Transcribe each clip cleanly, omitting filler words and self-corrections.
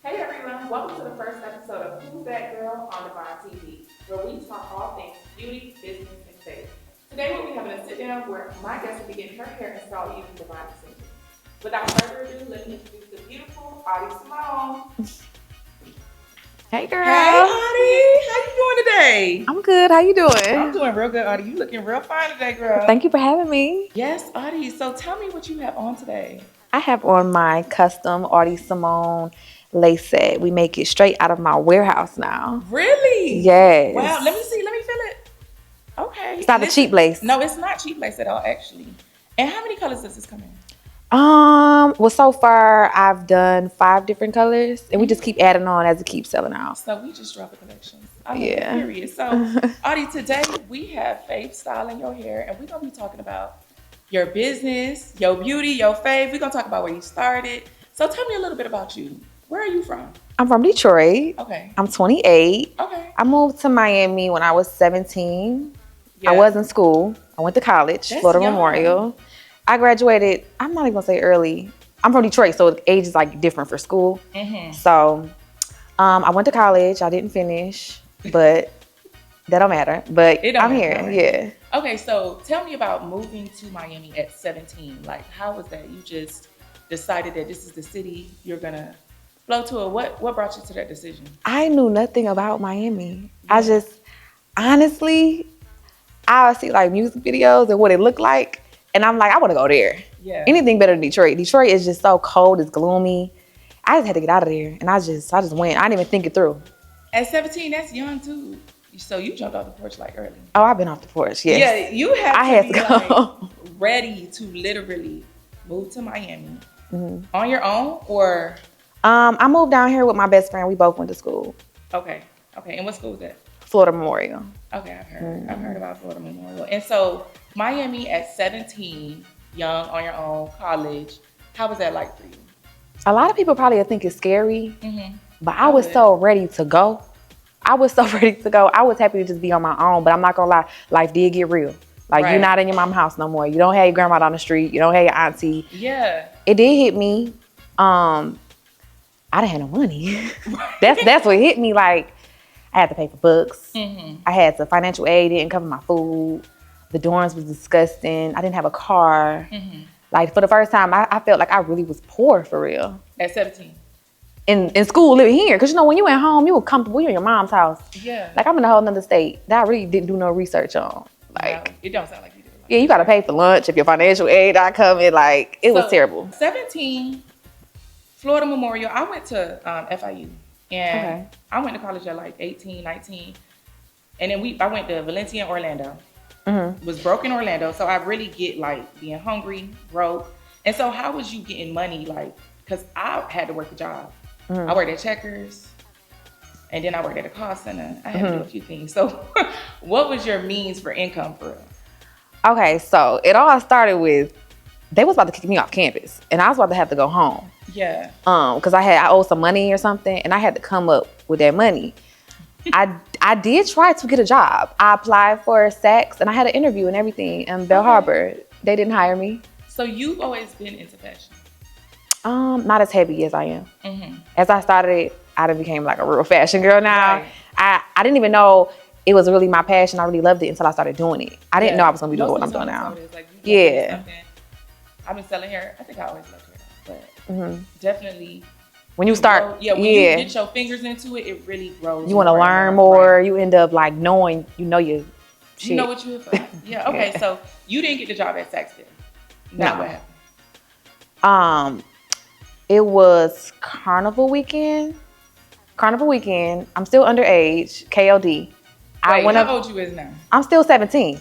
Hey everyone, welcome to the first episode of Who's That Girl on Divine TV, where we talk all things beauty, business, and faith. Today we'll be having a sit down where my guest will be getting her hair installed using Divine Extensions. Without further ado, let me introduce the beautiful Autty Simone. Hey girl. Hey Autty, how you doing today? I'm good. How you doing? I'm doing real good, Autty. You looking real fine today, girl. Thank you for having me. Yes, Autty. So tell me what you have on today. I have on my custom Autty Simone lace set. We make it straight out of my warehouse now. Really? Yes. Wow, let me see. Let me feel it. Okay. It's not a cheap lace. No, it's not cheap lace at all, actually. And how many colors does this come in? Well, so far I've done 5 different colors, and we just keep adding on as it keeps selling out. So we just drop a collection. I'm curious. So, Autty, today we have Faith styling your hair, and we're gonna be talking about your business, your beauty, your fave. We're gonna talk about where you started. So tell me a little bit about you. Where are you from? I'm from Detroit. Okay. I'm 28. Okay. I moved to Miami when I was 17. Yeah. I was in school. I went to college, That's Florida young. Memorial. I graduated, I'm not even gonna say early. I'm from Detroit, so the age is like different for school. Mm-hmm. So I went to college. I didn't finish, but that don't matter. But It don't I'm matter, here, right? yeah. Okay, so tell me about moving to Miami at 17. Like, how was that? You just decided that this is the city you're gonna flow to, or what brought you to that decision? I knew nothing about Miami. I just, honestly, I would see like music videos and what it looked like, and I'm like, I want to go there. Yeah. Anything better than Detroit. Detroit is just so cold, it's gloomy. I just had to get out of there, and I just went. I didn't even think it through. At 17, that's young too. So you jumped off the porch like early. Oh, I've been off the porch, yes. Yeah, you have I to had be to go. like ready to literally move to Miami on your own, or I moved down here with my best friend. We both went to school, okay. And what school was that? Florida Memorial. Okay, I've heard about Florida Memorial. And so Miami at 17, young on your own, college. How was that like for you? A lot of people probably think it's scary, Mm-hmm. but I was so ready to go. I was happy to just be on my own, but I'm not gonna lie, life did get real. Like, you're not in your mom's house no more. You don't have your grandma down the street. You don't have your auntie. Yeah. It did hit me. I didn't have no money. That's what hit me. Like, I had to pay for books. Mm-hmm. I had to financial aid, didn't cover my food. The dorms was disgusting. I didn't have a car. Mm-hmm. Like, for the first time, I felt like I really was poor for real. At 17. In school, living here. Because, when you went home, you were comfortable. You were in your mom's house. Yeah. Like, I'm in a whole nother state that I really didn't do no research on. Like, no, it don't sound like you do. Like, yeah, you got to pay for lunch if your financial aid not coming. Like, it was terrible. 17, Florida Memorial. I went to FIU. And Okay. I went to college at like 18, 19. And then I went to Valencia and Orlando. Mm-hmm. Was broke in Orlando. So I really get like being hungry, broke. And so how was you getting money? Like, because I had to work a job. Mm-hmm. I worked at Checkers. And then I worked at a call center. I had to do a few things. So what was your means for income for real? Okay, so it all started with, they was about to kick me off campus. And I was about to have to go home. Yeah. Because I owed some money or something, and I had to come up with that money. I did try to get a job. I applied for Saks, and I had an interview and everything in Bell Harbor. They didn't hire me. So you've always been into fashion? Not as heavy as I am. Mm-hmm. As I started, I done became like a real fashion girl now. Right. I didn't even know it was really my passion. I really loved it until I started doing it. I didn't know I was going to be doing what I'm doing now. Like, Yeah. I've been selling hair. I think I always loved hair, but definitely When you start, when you get your fingers into it, it really grows. you want to learn more. You end up like knowing, your shit. You know what you're here for. Yeah. Okay. Yeah. So you didn't get the job at Saks then. Now No. what happened? It was Carnival weekend. I'm still underage. KOD. Wait, how old you is now? I'm still 17.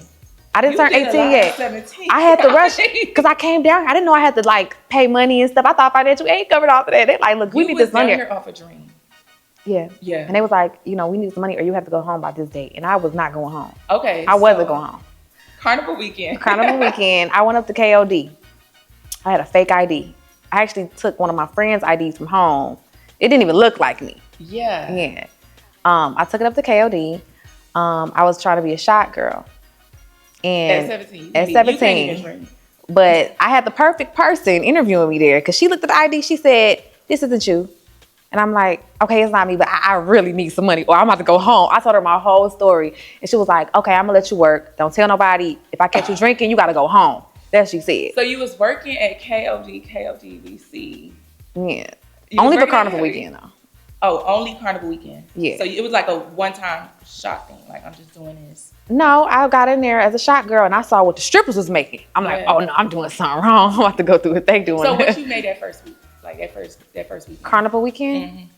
I didn't turn 18 yet. 17. I had to rush because I came down. I didn't know I had to like pay money and stuff. I thought financial aid covered all of that. They like, look, we need this money. You was down here off a dream. Yeah. Yeah. And they was like, we need some money or you have to go home by this date. And I was not going home. Okay. I wasn't going home. Carnival weekend. I went up to KOD. I had a fake ID. I actually took one of my friend's IDs from home. It didn't even look like me. Yeah. Yeah. I took it up to KOD. I was trying to be a shot girl. And At 17. At You can't 17. even drink. But I had the perfect person interviewing me there because she looked at the ID. She said, "This isn't you." And I'm like, okay, it's not me, but I really need some money or I'm about to go home. I told her my whole story. And she was like, okay, I'm gonna let you work. Don't tell nobody. If I catch you drinking, you gotta go home. That's what she said. So you was working at KOGBC. Yeah. Only for Carnival weekend though. Oh, only Carnival weekend. Yeah. So it was like a one-time shot thing. Like, I'm just doing this. No, I got in there as a shot girl and I saw what the strippers was making. I'm like, oh no, I'm doing something wrong. I'm about to go through what they doing. So what you made that first week? Like that first week? Carnival weekend?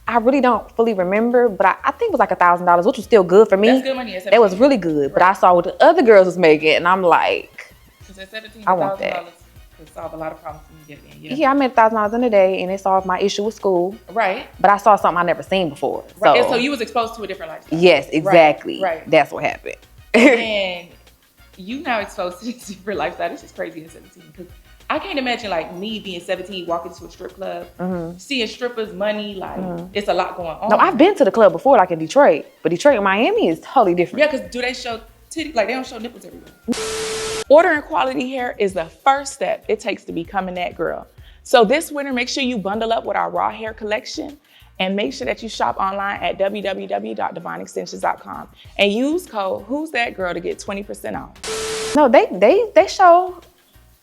I really don't fully remember, but I think it was like $1,000, which was still good for me. That's good money. That was really good. Right. But I saw what the other girls was making and I'm like, because at $17,000 I want that. Could solve a lot of problems when you get in. Yeah, I made $1,000 in a day and it solved my issue with school. Right. But I saw something I never seen before. Right. And so you was exposed to a different lifestyle. Yes, exactly. Right. That's what happened. And you now exposed to this different lifestyle. This is crazy at 17 because I can't imagine like me being 17, walking to a strip club, seeing strippers, money, like it's a lot going on. No, I've been to the club before, like in Detroit, but Detroit and Miami is totally different. Yeah, because do they show titty? Like they don't show nipples everywhere. Ordering quality hair is the first step it takes to becoming that girl. So this winter, make sure you bundle up with our raw hair collection and make sure that you shop online at www.divineextensions.com and use code Who's That Girl to get 20% off. No, they show.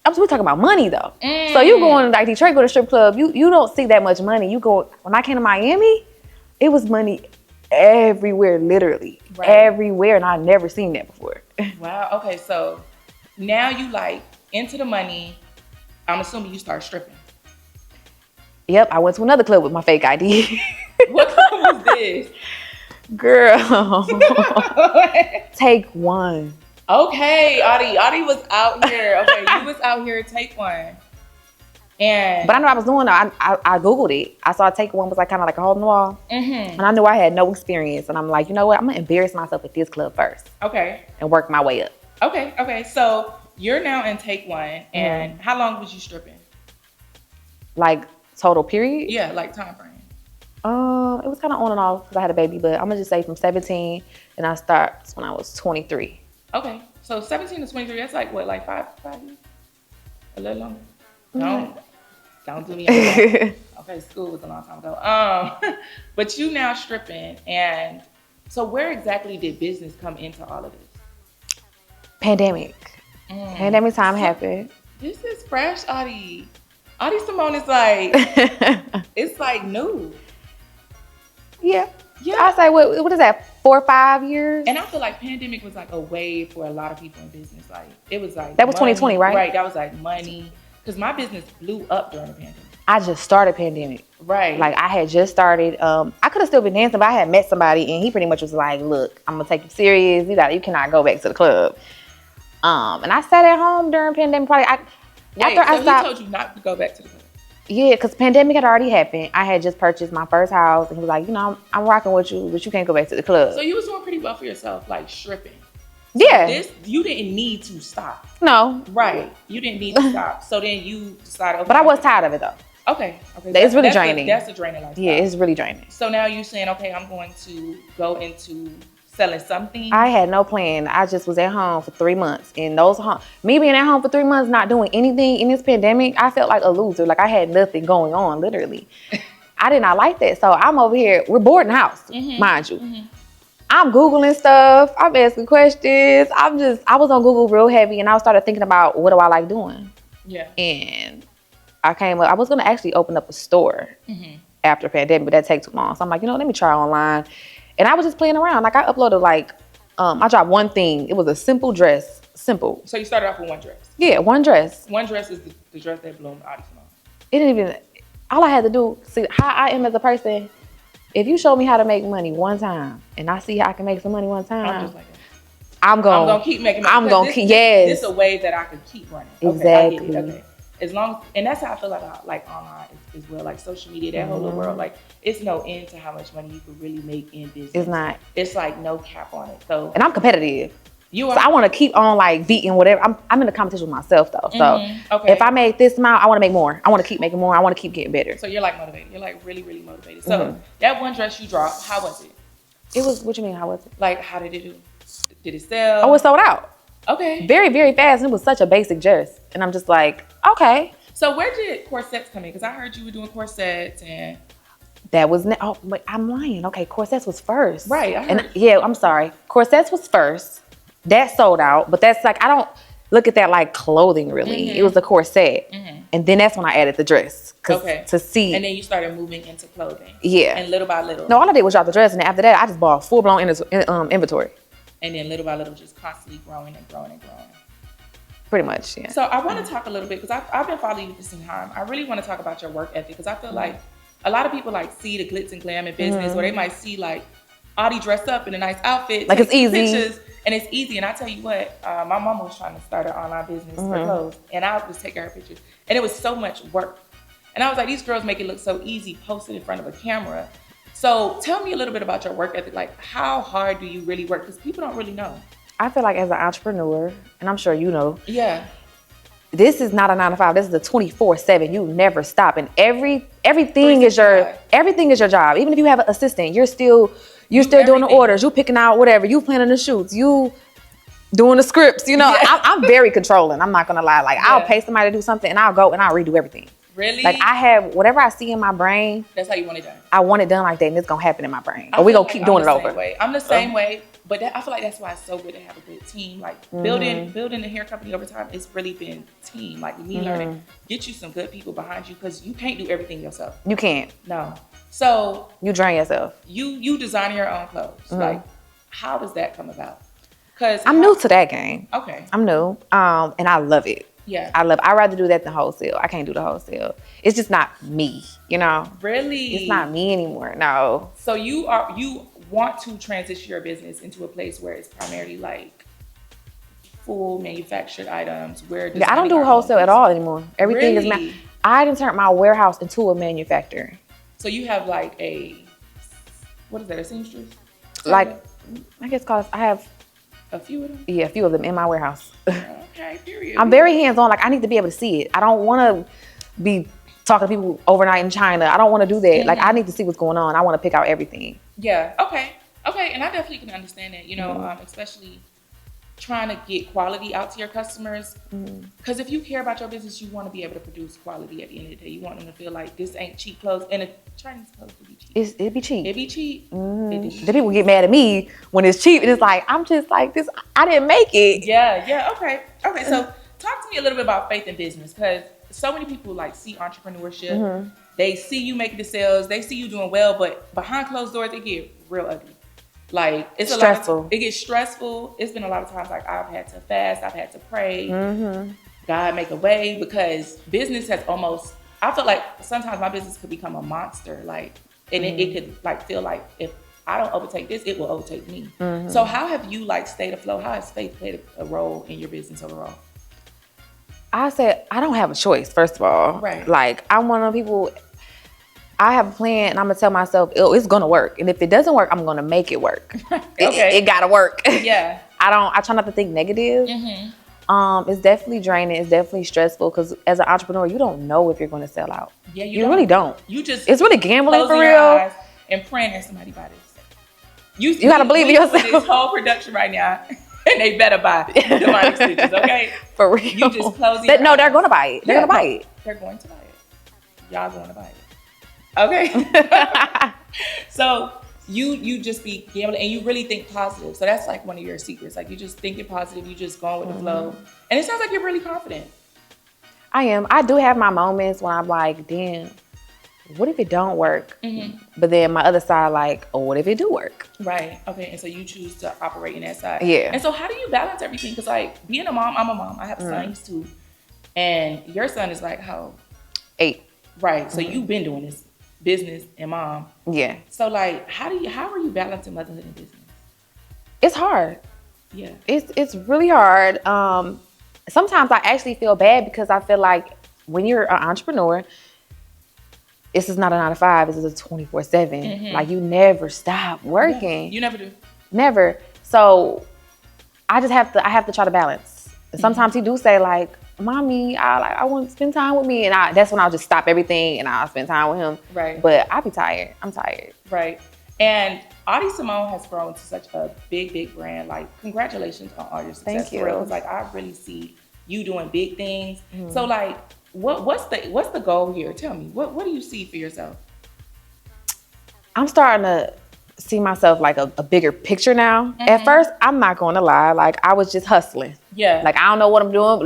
We're talking about money though. So you going like Detroit, go to strip club, you don't see that much money. You go, when I came to Miami, it was money everywhere, literally. Right. Everywhere, and I never seen that before. Wow, okay, so now you like into the money. I'm assuming you start stripping. Yep, I went to another club with my fake ID. What club was this? Girl, Take One. Okay, Autty was out here. Okay, you was out here, Take One. And but I know I was doing it. I Googled it. I saw Take One was like kind of like a hole in the wall. And I knew I had no experience. And I'm like, you know what? I'm gonna embarrass myself at this club first. Okay. And work my way up. Okay. So you're now in Take One. And how long was you stripping? Like total period? Yeah, like time frame. It was kind of on and off because I had a baby, but I'm gonna just say from 17 and I started when I was 23. Okay, so 17 to 23, that's like what, like five years? A little longer? Don't do me like okay, school was a long time ago. But you now stripping, and so where exactly did business come into all of this? Pandemic. Pandemic time happened. This is fresh, Autty. Autty Simone is like, it's like new. Yeah. I say, what is that, 4 or 5 years? And I feel like pandemic was like a wave for a lot of people in business. Like it was like that was money, 2020, right? Right, that was like money. Because my business blew up during the pandemic. I just started pandemic. Right. Like I had just started. I could have still been dancing, but I had met somebody and he pretty much was like, look, I'm gonna take you serious. You cannot go back to the club. And I sat at home during pandemic. Probably he told you not to go back to the club. Yeah, because pandemic had already happened. I had just purchased my first house, and he was like, I'm rocking with you, but you can't go back to the club. So you was doing pretty well for yourself, like stripping. Yeah. So you didn't need to stop. No. Right. You didn't need to stop. So then you decided. Okay, but I was tired of it though. Okay. It's really draining. That's a draining lifestyle. Yeah, it's really draining. So now you're saying, okay, I'm going to go into selling something. I had no plan. I just was at home for 3 months. And me being at home for 3 months, not doing anything in this pandemic, I felt like a loser. Like I had nothing going on, literally. I did not like that. So I'm over here. We're bored in the house, mind you. I'm Googling stuff. I'm asking questions. I was on Google real heavy and I started thinking about what do I like doing. Yeah. And I was going to actually open up a store after pandemic, but that take too long. So I'm like, let me try online. And I was just playing around. Like I uploaded I dropped one thing. It was a simple dress. Simple. So you started off with one dress? Yeah, one dress. One dress is the dress that bloomed Autty Simone. It didn't even, all I had to do, see how I am as a person. If you show me how to make money one time and I see how I can make some money one time, I'm just like that. I'm going to keep making money. I'm going to keep, yes. This is a way that I could keep running. Exactly. Okay, I get it. Okay. As long, and that's how I feel about like online as well, like social media, that whole little world. Like it's no end to how much money you could really make in business. It's not. It's like no cap on it. So, and I'm competitive. You are. So I want to keep on like beating whatever. I'm in a competition with myself though. So if I make this amount, I want to make more. I want to keep making more. I want to keep getting better. So you're like motivated. You're like really, really motivated. So that one dress you dropped, how was it? It was. What you mean? How was it? Like how did it do? Did it sell? Oh, it sold out. Okay. Very, very fast. And it was such a basic dress. And I'm just like, okay. So where did corsets come in? Because I heard you were doing corsets and That was, oh, wait, I'm lying. Okay, Corsets was first. Right, I heard. And yeah, I'm sorry. Corsets was first. That sold out, but that's like, I don't look at that like clothing really. It was a corset. And then that's when I added the dress. Okay. To see. And then you started moving into clothing. Yeah. And little by little. No, all I did was drop the dress, and after that, I just bought full-blown inventory. And then little by little, just constantly growing and growing and growing. Pretty much, yeah. So I want to talk a little bit, because I've been following you for some time. I really want to talk about your work ethic, because I feel like a lot of people like see the glitz and glam in business, or they might see like Autty dressed up in a nice outfit, like it's easy, pictures, and it's easy. And I tell you what, my mama was trying to start an online business for clothes, and I would just take her pictures, and it was so much work. And I was like, these girls make it look so easy, posted in front of a camera. So tell me a little bit about your work ethic. Like, how hard do you really work? Because people don't really know. I feel like as an entrepreneur, and I'm sure you know, yeah, this is not a 9 to 5. This is a 24/7. You never stop, and everything is your job. Even if you have an assistant, you're still doing the orders. You picking out whatever. You planning the shoots. You doing the scripts. You know, I'm very controlling. I'm not gonna lie. Like I'll pay somebody to do something, and I'll go and I'll redo everything. Really? Like I have whatever I see in my brain. That's how you want it done. I want it done like that, and it's gonna happen in my brain, or we gonna keep doing it over. I'm the same way. But I feel like that's why it's so good to have a good team. Like building the hair company over time, it's really been team. Like me learning, get you some good people behind you, because you can't do everything yourself. You can't. No. So you drain yourself. You design your own clothes. Like, how does that come about? Because I'm new to that game. Okay. I'm new, and I love it. Yeah. I'd rather do that than wholesale. I can't do the wholesale. It's just not me, you know? Really? It's not me anymore, no. So you want to transition your business into a place where it's primarily like full manufactured items, where I don't do wholesale at all anymore. Everything is I done turned my warehouse into a manufacturer. So you have like what is that, a seamstress? Like, I guess I have a few of them? Yeah, a few of them in my warehouse. Okay, period. I'm very hands-on. Like, I need to be able to see it. I don't want to be talking to people overnight in China. I don't want to do that. Like, I need to see what's going on. I want to pick out everything. Yeah, okay. And I definitely can understand that, you know, especially trying to get quality out to your customers. Because if you care about your business, you want to be able to produce quality at the end of the day. You want them to feel like this ain't cheap clothes. And the Chinese clothes would be cheap. It'd be cheap. It'd be cheap. The people get mad at me when it's cheap. And it's like, I'm just like, this, I didn't make it. Yeah, okay. So talk to me a little bit about faith in business. Because so many people like see entrepreneurship. They see you making the sales. They see you doing well. But behind closed doors, it get real ugly. Like, it's stressful. It gets stressful. It's been a lot of times like I've had to fast. I've had to pray. God make a way, because business has almost, I feel like sometimes my business could become a monster. Like, and it could like feel like if I don't overtake this, it will overtake me. So how have you like stayed afloat? How has faith played a role in your business overall? I said, I don't have a choice, first of all. Right. Like, I'm one of the people, I have a plan and I'm gonna tell myself, oh, it's gonna work. And if it doesn't work, I'm gonna make it work. It gotta work. Yeah. I try not to think negative. It's definitely draining. It's definitely stressful, because as an entrepreneur, you don't know if you're gonna sell out. Yeah, you really don't. It's really gambling for real. And praying that somebody buy this. You gotta believe in yourself. This whole production right now, and they better buy demonic stitches, okay? For real. You just close your eyes. No, they're gonna buy it. They're gonna buy it. They're going to buy it. Y'all going to buy it. Okay. So you just be gambling, and you really think positive. So that's like one of your secrets. Like, you just thinking positive, you just going with the flow. And it sounds like you're really confident. I am. I do have my moments when I'm like, damn, what if it don't work? But then my other side, like, oh, what if it do work? Right. Okay. And so you choose to operate in that side. Yeah. And so how do you balance everything? Because like, being a mom, I'm a mom. I have sons too. And your son is like how? 8. Right. So you've been doing this business and mom. Yeah. So like, how are you balancing motherhood and business? It's hard. Yeah. It's really hard. Sometimes I actually feel bad, because I feel like when you're an entrepreneur, this is not a 9 to 5. This is a 24/7. Like, you never stop working. Yeah, you never do. Never. So I have to try to balance. Sometimes he do say like, Mommy, I want to spend time with me. And that's when I'll just stop everything and I'll spend time with him. Right. But I'll be tired. I'm tired. Right. And Autty Simone has grown to such a big brand. Like, congratulations on all your success. Thank you. Because like, I really see you doing big things. So like, what's the goal here? Tell me, what do you see for yourself? I'm starting to see myself like a bigger picture now. At first, I'm not going to lie. Like, I was just hustling. Yeah. Like, I don't know what I'm doing, but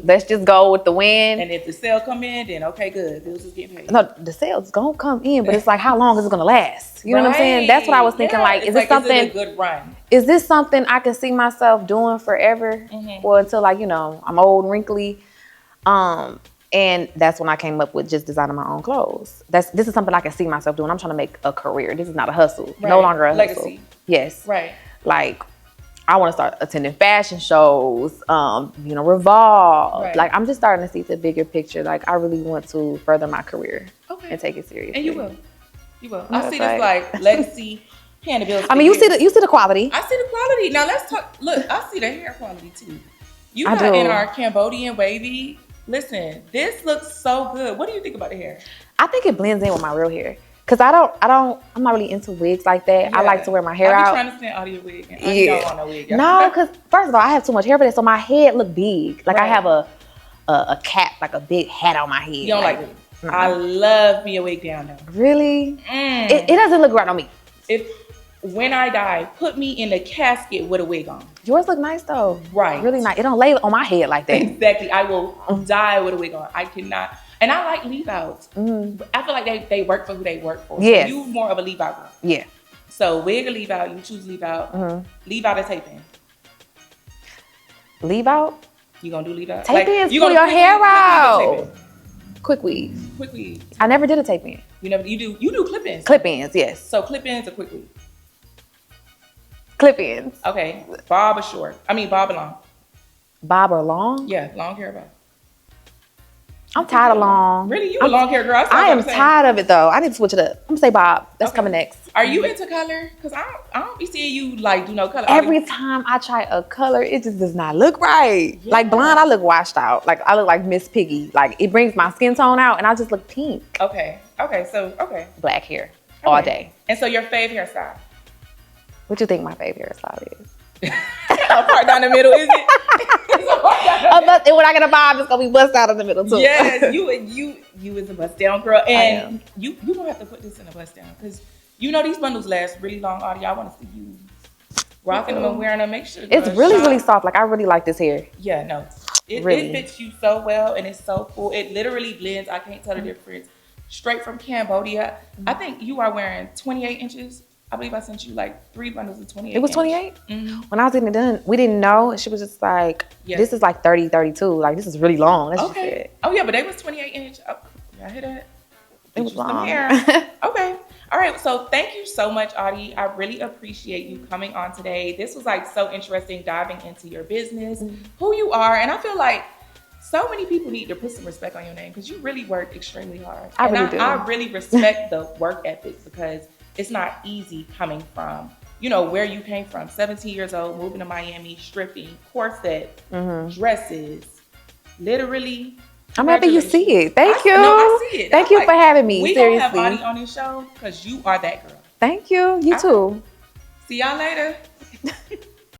let's just go with the wind. And if the sale come in, then okay, good. Bills is getting paid. No, the sales gonna come in, but it's like, how long is it gonna last? You know what I'm saying? That's what I was thinking. Like, is this something? Is it a good run? Is this something I can see myself doing forever, or until, like, you know, I'm old and wrinkly? And that's when I came up with just designing my own clothes. This is something I can see myself doing. I'm trying to make a career. This is not a hustle. Right. No longer a legacy. hustle. Yes. Right. Like, I want to start attending fashion shows, you know, Revolve. Right. Like, I'm just starting to see the bigger picture. Like, I really want to further my career and take it seriously. And you will. You will. That's I see right. this like legacy, paying the bills. I mean, you see the quality. I see the quality. Now let's talk. Look, I see the hair quality too. You I got do. in our Cambodian wavy. Listen, this looks so good. What do you think about the hair? I think it blends in with my real hair. Cause I'm not really into wigs like that. Yeah. I like to wear my hair I be out. trying to stand Autty a wig, and I don't want no wig. No, cause first of all, I have too much hair for that, so my head look big. Like, I have a cap, like a big hat on my head. You don't like it? I love me a wig down though. Really? It doesn't look right on me. When I die, put me in a casket with a wig on. Yours look nice though. Right. Really nice. It don't lay on my head like that. Exactly. I will die with a wig on. I cannot. And I like leave outs. I feel like they work for who they work for. Yes. So you more of a leave out girl. Yeah. So wig or leave out, you choose leave out. Leave out or tape in. Leave out? You gonna do leave out? Tape in is pull your hair out. Quick weave. Quick weave. I never did a tape in. You do clip ins. Clip ins, yes. So clip ins or quick weave? Clip ins. Okay. Bob or short? I mean bob or long? Bob or long? Yeah, long hair bob. I'm tired of long. Really? You a long hair girl? I am tired of it though. I need to switch it up. I'm gonna say Bob. That's coming next. Are you into color? Cause I don't be seeing you like do no color. Every time I try a color, it just does not look right. Yeah. Like blonde, I look washed out. Like I look like Miss Piggy. Like it brings my skin tone out, and I just look pink. Okay. So black hair all day. And so your fave hairstyle? What you think my favorite hairstyle is? A part down the middle, is it? And when I get a bob, it's gonna be bust out in the middle too. Yes, you is a bust down girl, and you gonna have to put this in a bust down because you know these bundles last really long. Autty, I want to see you rocking them and wearing them. Make sure it's really soft. Like I really like this hair. Yeah, no, it fits you so well and it's so full. It literally blends. I can't tell the difference. Straight from Cambodia. I think you are wearing 28 inches. I believe I sent you like 3 bundles of 28. It was 28? When I was getting it done, we didn't know. And she was just like, this is like 30, 32. Like, this is really long. That's okay. Oh, yeah, but they was 28 inch. Oh, y'all hear that? It was long. Okay. All right. So thank you so much, Autty. I really appreciate you coming on today. This was like so interesting diving into your business, who you are. And I feel like so many people need to put some respect on your name because you really work extremely hard. I really do. I really respect the work ethic because it's not easy coming from, you know, where you came from. 17 years old, moving to Miami, stripping, corset, dresses, literally. I'm happy you see it. Thank you. I see it. Thank you for having me. We seriously. gonna have Autty on this show because you are that girl. Thank you. You too. See y'all later.